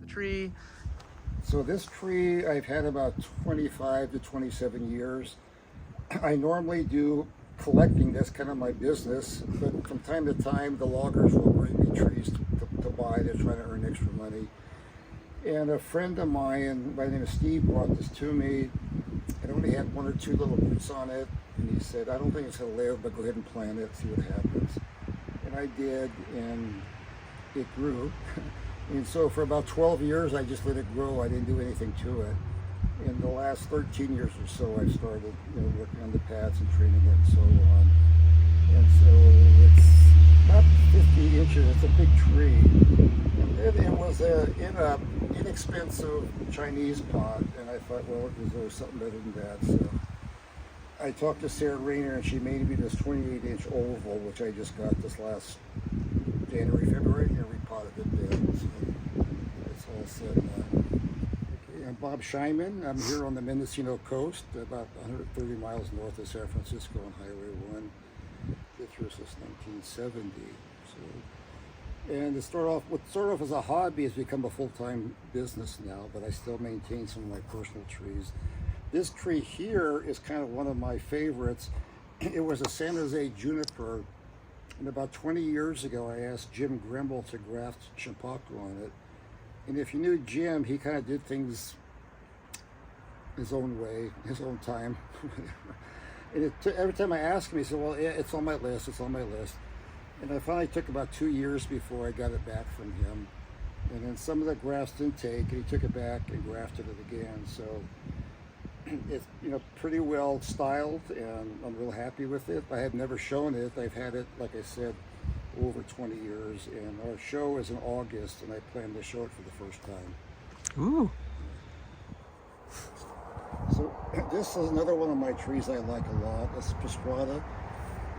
tree? So this tree I've had about 25 to 27 years. I normally do collecting, that's kind of my business, but from time to time the loggers will bring me trees to buy. They're trying to earn extra money. And a friend of mine by the name of Steve brought this to me. It only had 1 or 2 little roots on it, and he said, I don't think it's going to live, but go ahead and plant it, see what happens. And I did, and it grew. And so for about 12 years, I just let it grow. I didn't do anything to it. In the last 13 years or so, I started working on the pads and training it and so on. And so it's not 50 inches, it's a big tree. And it was in a inexpensive Chinese pot, and I thought, well, there's something better than that. So I talked to Sarah Rayner, and she made me this 28-inch oval, which I just got this last January, February, and repotted it then. So it's all set now. Okay, I'm Bob Shimon. I'm here on the Mendocino coast, about 130 miles north of San Francisco on Highway 1. Lived here since 1970. And to start off as a hobby has become a full-time business now, but I still maintain some of my personal trees. This tree here is kind of one of my favorites. It was a San Jose juniper, and about 20 years ago I asked Jim Grimble to graft champaco on it. And if you knew Jim, he kind of did things his own way, his own time. And every time I asked him, he said, well, yeah, it's on my list, it's on my list. And I finally took about 2 years before I got it back from him. And then some of the grafts didn't take, and he took it back and grafted it again. So it's pretty well styled, and I'm real happy with it. I have never shown it. I've had it, like I said, over 20 years. And our show is in August, and I plan to show it for the first time. Ooh. So this is another one of my trees I like a lot. It's Pastrana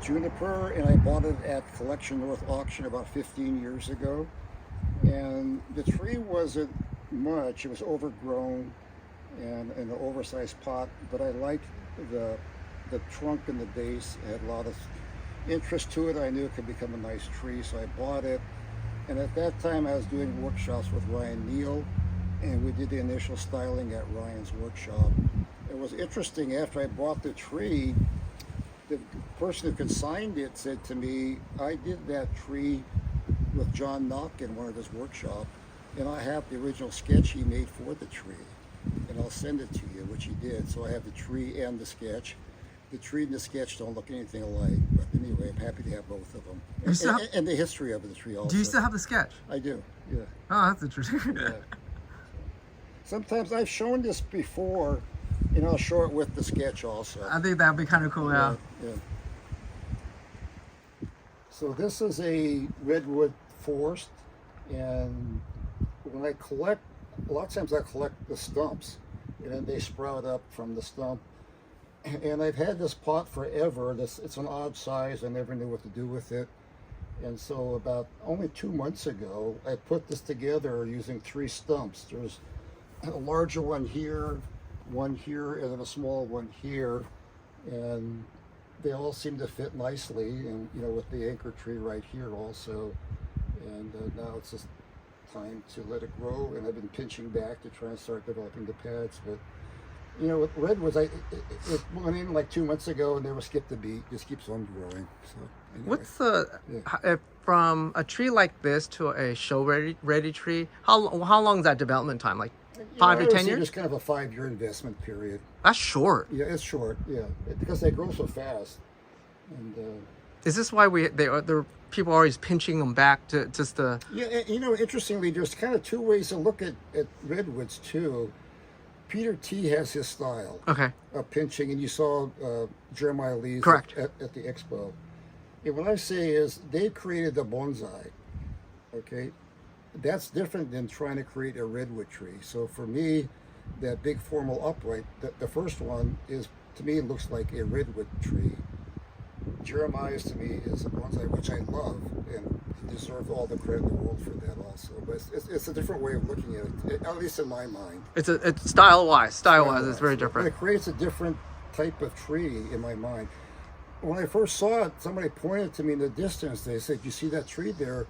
juniper, and I bought it at Collection North Auction about 15 years ago. And the tree wasn't much. It was overgrown and in an oversized pot, but I liked the trunk and the base. It had a lot of interest to it. I knew it could become a nice tree, so I bought it. And at that time I was doing workshops with Ryan Neal, and we did the initial styling at Ryan's workshop. It was interesting, after I bought the tree, the person who consigned it said to me, I did that tree with John Knock in one of his workshops, and I have the original sketch he made for the tree, and I'll send it to you, which he did. So I have the tree and the sketch. The tree and the sketch don't look anything alike, but anyway, I'm happy to have both of them. And the history of the tree also. Do you still have the sketch? I do, yeah. Oh, that's interesting. Yeah. Sometimes I've shown this before, and I'll show it with the sketch also. I think that'd be kind of cool, yeah. So this is a redwood forest, and when I collect, a lot of times I collect the stumps, and then they sprout up from the stump. And I've had this pot forever. It's an odd size. I never knew what to do with it. And so about only 2 months ago, I put this together using 3 stumps. There's a larger one here, and then a small one here. And they all seem to fit nicely, and with the anchor tree right here also. And now it's just time to let it grow, and I've been pinching back to try and start developing the pads. But with redwoods, it went in like 2 months ago and never skipped a beat. Just keeps on growing. So anyway. What's from a tree like this to a show ready tree? How long is that development time? Like 5 to 10 years? It's kind of a 5-year investment period. That's short. Yeah, it's short. Yeah, because they grow so fast. And is this why people are always pinching them back to just the? Yeah, interestingly, there's kind of 2 ways to look at redwoods too. Peter T has his style of pinching, and you saw Jeremiah Lee's at the expo. And what I say is they created the bonsai. Okay, that's different than trying to create a redwood tree. So for me, that big formal upright, the first one is, to me, it looks like a redwood tree. Jeremiah's to me is a bonsai, which I love, and he deserves all the credit in the world for that also. But it's a different way of looking at it, at least in my mind. It's style-wise, it's very different. It creates a different type of tree in my mind. When I first saw it, somebody pointed to me in the distance. They said, "You see that tree there?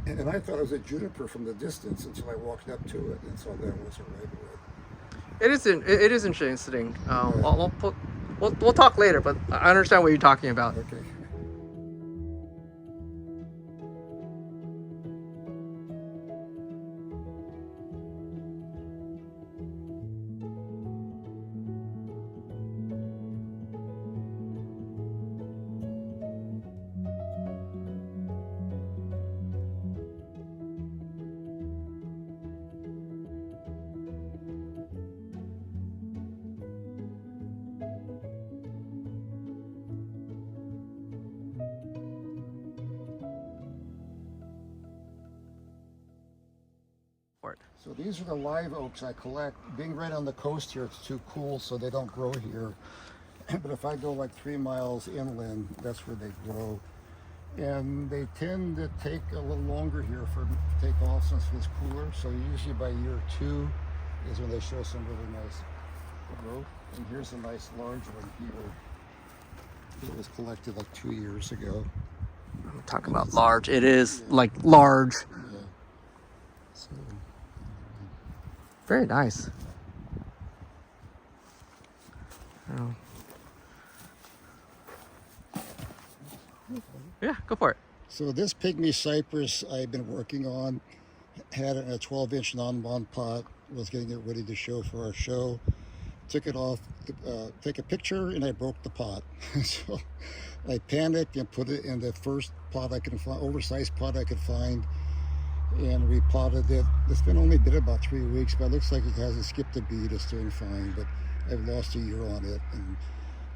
And I thought it was a juniper from the distance until I walked up to it and saw that it was a redwood. It is interesting. We'll talk later, but I understand what you're talking about. Okay. So these are the live oaks I collect. Being right on the coast here, it's too cool, so they don't grow here. But if I go like 3 miles inland, that's where they grow. And they tend to take a little longer here for take off since it's cooler. So usually by year 2 is when they show some really nice growth. And here's a nice large one here. It was collected like 2 years ago. I'm talking about large. It is like large. Yeah. So, very nice. Oh. Yeah, go for it. so this pygmy cypress I've been working on, had it in a 12-inch non-bond pot, was getting it ready to show for our show. Took it off, take a picture, and I broke the pot. So I panicked and put it in the first pot I could find, oversized pot I could find, and repotted it. It's been only been about 3 weeks, but it looks like it hasn't skipped a beat. It's doing fine, but I've lost a year on it. And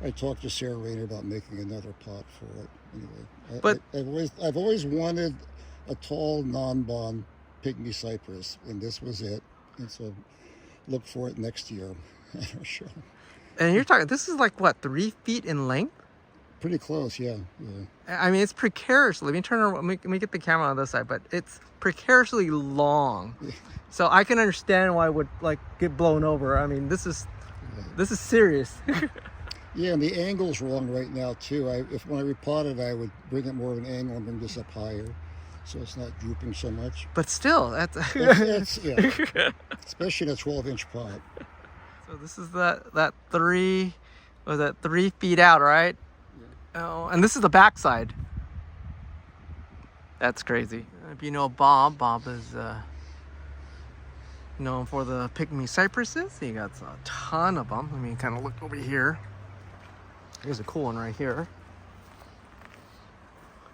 I talked to Sarah Rayner about making another pot for it. Anyway, But I've always wanted a tall non-bond pygmy cypress, and this was it. And so look for it next year at our show. and you're talking. This is like what, 3 feet in length? Pretty close, yeah. I mean, it's precariously. Let me turn around. Let me get the camera on this side, but it's precariously long. So I can understand why it would like get blown over. I mean, this is serious. Yeah, and the angle's wrong right now too. When I repotted, I would bring it more of an angle and bring this up higher, so it's not drooping so much. But still, that's Yeah, especially in a 12-inch pot. So this is that 3 feet out, right? Oh, and this is the backside. That's crazy. If you know Bob is known for the pygmy cypresses. He got a ton of them. Let me kind of look over here. Here's a cool one right here.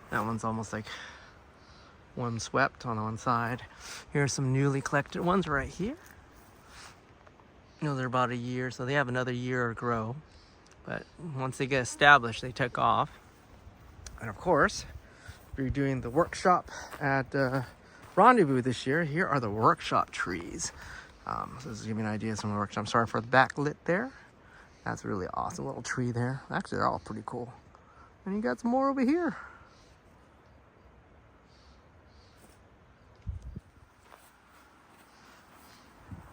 That one's almost like one swept on one side. Here's some newly collected ones right here. You know, they're about a year, so they have another year to grow. But once they get established, they take off. And of course, if you're doing the workshop at Rendezvous this year, here are the workshop trees. So this is giving me an idea of some of the workshop. I'm sorry for the backlit there. That's a really awesome little tree there. Actually, they're all pretty cool. And you got some more over here.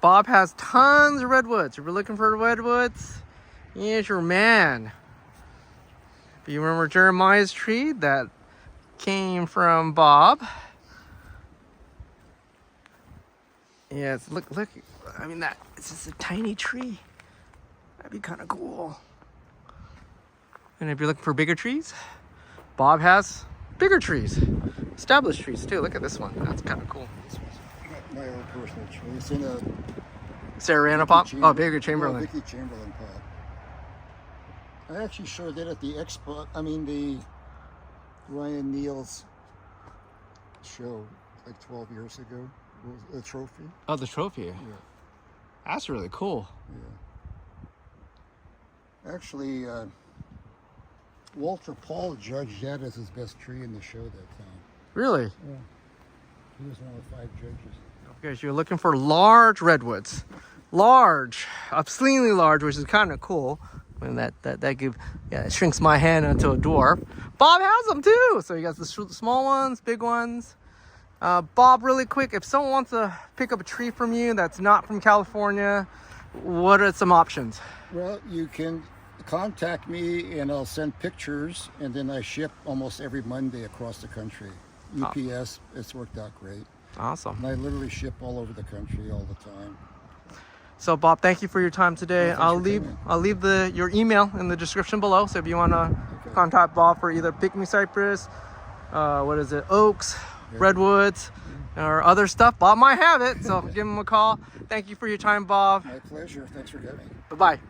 Bob has tons of redwoods. If you're looking for redwoods, he's your man. If you remember Jeremiah's tree, that came from Bob. Yes, look. I mean, it's just a tiny tree. That'd be kind of cool. And if you're looking for bigger trees, Bob has bigger trees, established trees too. Look at this one. That's kind of cool. My own personal tree. It's in a Sarah pop? Oh, bigger Chamberlain. Vicky Chamberlain pot. I actually showed that at the expo. I mean, the Ryan Neal's show like 12 years ago. It was a trophy. Oh, the trophy. Yeah. That's really cool. Yeah. Actually, Walter Paul judged that as his best tree in the show that time. Really? Yeah. He was one of the 5 judges. Okay, so you're looking for large redwoods. Large, obscenely large, which is kind of cool. And it shrinks my hand into a dwarf. Bob has them too. So you got the small ones, big ones. Bob, really quick, if someone wants to pick up a tree from you that's not from California, what are some options? Well, you can contact me and I'll send pictures, and then I ship almost every Monday across the country. UPS. It's worked out great. Awesome. And I literally ship all over the country all the time. So Bob, thank you for your time today. Well, I'll thanks for leave your email in the description below. So if you want to contact Bob for either pygmy cypress, oaks, redwoods, or other stuff, Bob might have it. So give him a call. Thank you for your time, Bob. My pleasure. Thanks for coming. Bye-bye.